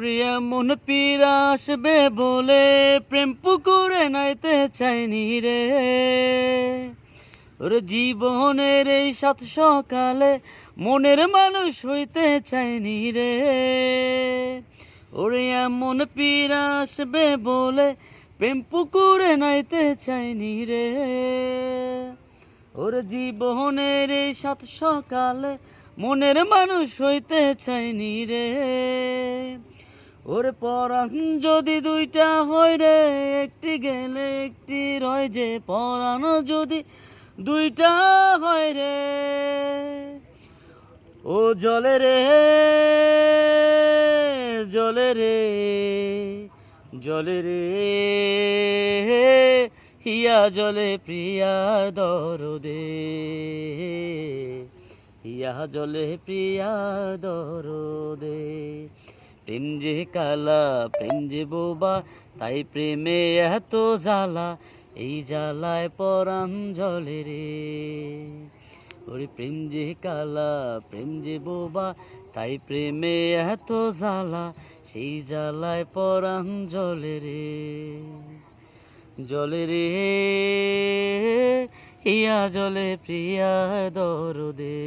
প্রিয়া মন পীড়া আসবে বলে প্রেম পুকুরে নাইতে চাইনি রে। ওর জীবনের এই সাত সকালে মনের মানুষ হইতে চাইনি রে। ওরে এমন পীড়া আসবে বলে প্রেম পুকুরে নাইতে চাইনি রে। ওর জীবনের এই সাত সকালে মনের মানুষ হইতে চাইনি রে। ওরে পরাণ যদি দুইটা হয় রে, একটি গেলে একটি রয় যে। পরাণ যদি দুইটা হয় রে, ও জলে রে জলে রে জলে রে, হিয়া জলে প্রিয়ার দরদে, হিয়া জলে প্রিয়ার দরদে। প্রেম যে কালা প্রেম যে বোবা, তাই প্রেমে এত জ্বালা, এই জ্বালায় পরাণ জলে রে। ওরে প্রেম যে কালা প্রেম যে বোবা, তাই প্রেমে এত জ্বালা, সেই জ্বালায় পরাণ জলে রে। জলে রে হিয়া জলে প্রিয়ার দরদে।